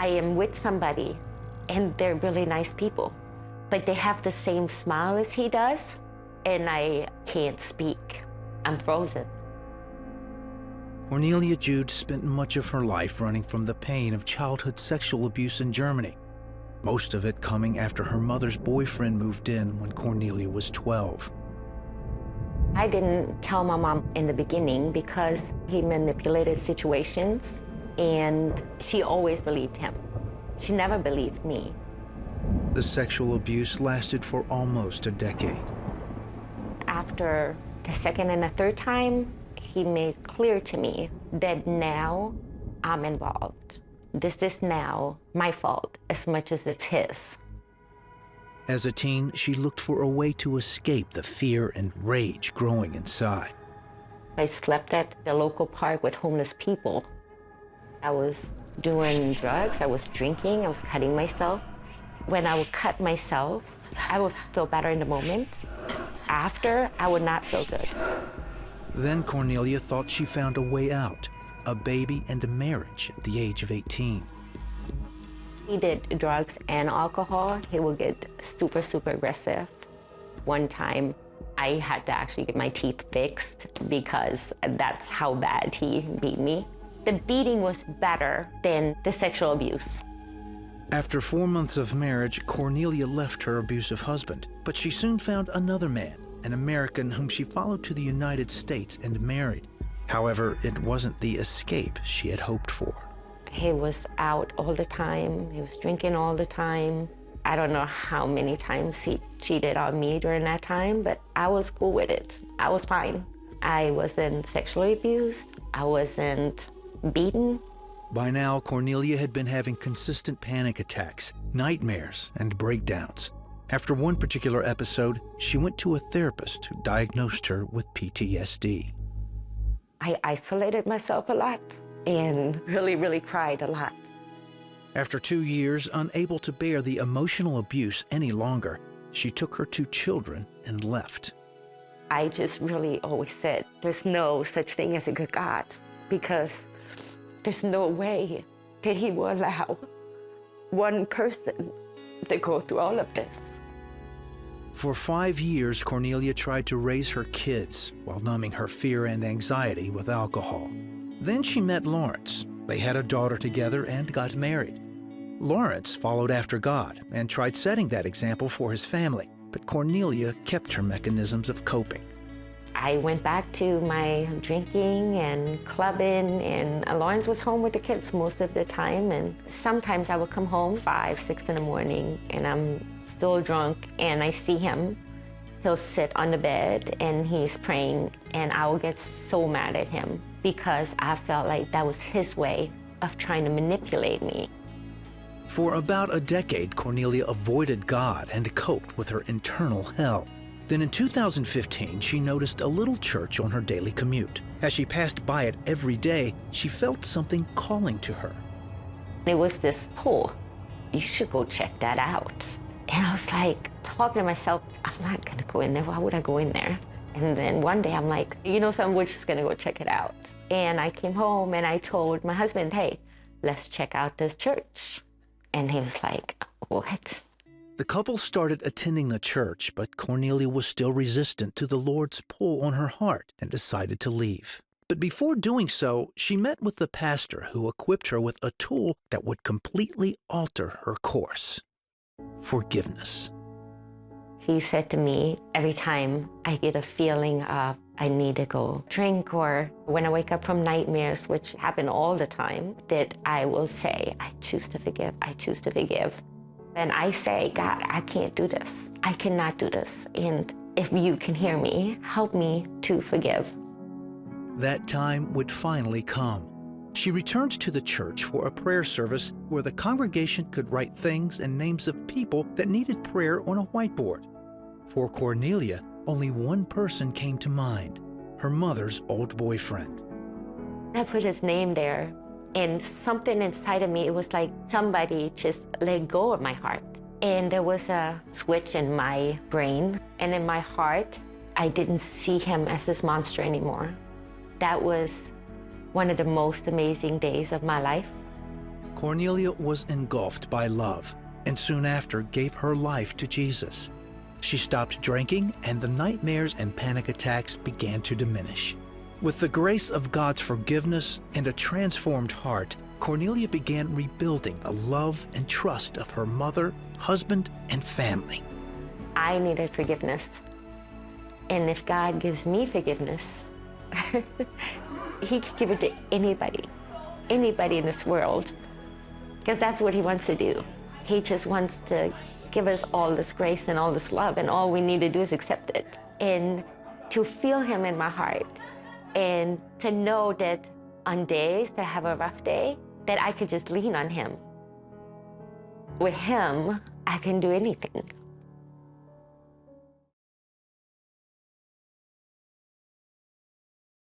I am with somebody and they're really nice people, but they have the same smile as he does, and I can't speak. I'm frozen. Cornelia Jude spent much of her life running from the pain of childhood sexual abuse in Germany, most of it coming after her mother's boyfriend moved in when Cornelia was 12. I didn't tell my mom in the beginning because he manipulated situations, and she always believed him. She never believed me. The sexual abuse lasted for almost a decade. After the second and the third time, he made clear to me that now I'm involved. This is now my fault as much as it's his. As a teen, she looked for a way to escape the fear and rage growing inside. I slept at the local park with homeless people. I was doing drugs, I was drinking, I was cutting myself. When I would cut myself, I would feel better in the moment. After, I would not feel good. Then Cornelia thought she found a way out, a baby and a marriage at the age of 18. He did drugs and alcohol. He would get super, super aggressive. One time, I had to actually get my teeth fixed because that's how bad he beat me. The beating was better than the sexual abuse. After 4 months of marriage, Cornelia left her abusive husband, but she soon found another man, an American whom she followed to the United States and married. However, it wasn't the escape she had hoped for. He was out all the time. He was drinking all the time. I don't know how many times he cheated on me during that time, but I was cool with it. I was fine. I wasn't sexually abused. I wasn't beaten. By now, Cornelia had been having consistent panic attacks, nightmares, and breakdowns. After one particular episode, she went to a therapist who diagnosed her with PTSD. I isolated myself a lot and really cried a lot. After 2 years, unable to bear the emotional abuse any longer, she took her 2 children and left. I just really always said, there's no such thing as a good God, because there's no way that he will allow one person to go through all of this. For 5 years, Cornelia tried to raise her kids while numbing her fear and anxiety with alcohol. Then she met Lawrence. They had a daughter together and got married. Lawrence followed after God and tried setting that example for his family, but Cornelia kept her mechanisms of coping. I went back to my drinking and clubbing, and Lawrence was home with the kids most of the time, and sometimes I would come home 5, 6 in the morning and I'm still drunk and I see him. He'll sit on the bed and he's praying, and I will get so mad at him because I felt like that was his way of trying to manipulate me. For about a decade, Cornelia avoided God and coped with her internal hell. Then in 2015, she noticed a little church on her daily commute. As she passed by it every day, she felt something calling to her. There was this pool. You should go check that out. And I was like, talking to myself, I'm not gonna go in there. Why would I go in there? And then one day I'm like, you know something, we're just gonna go check it out. And I came home and I told my husband, hey, let's check out this church. And he was like, what? The couple started attending the church, but Cornelia was still resistant to the Lord's pull on her heart and decided to leave. But before doing so, she met with the pastor who equipped her with a tool that would completely alter her course: forgiveness. He said to me, every time I get a feeling of I need to go drink, or when I wake up from nightmares, which happen all the time, that I will say, I choose to forgive, I choose to forgive. And I say, God, I can't do this. I cannot do this. And if you can hear me, help me to forgive. That time would finally come. She returned to the church for a prayer service where the congregation could write things and names of people that needed prayer on a whiteboard. For Cornelia, only one person came to mind: her mother's old boyfriend. I put his name there, and something inside of me, it was like somebody just let go of my heart. And there was a switch in my brain, and in my heart, I didn't see him as this monster anymore. That was one of the most amazing days of my life. Cornelia was engulfed by love and soon after gave her life to Jesus. She stopped drinking, and the nightmares and panic attacks began to diminish. With the grace of God's forgiveness and a transformed heart, Cornelia began rebuilding the love and trust of her mother, husband, and family. I needed forgiveness. And if God gives me forgiveness, He could give it to anybody in this world, because that's what He wants to do. He just wants to give us all this grace and all this love, and all we need to do is accept it. And to feel Him in my heart, and to know that on days that I have a rough day, that I could just lean on Him. With Him, I can do anything.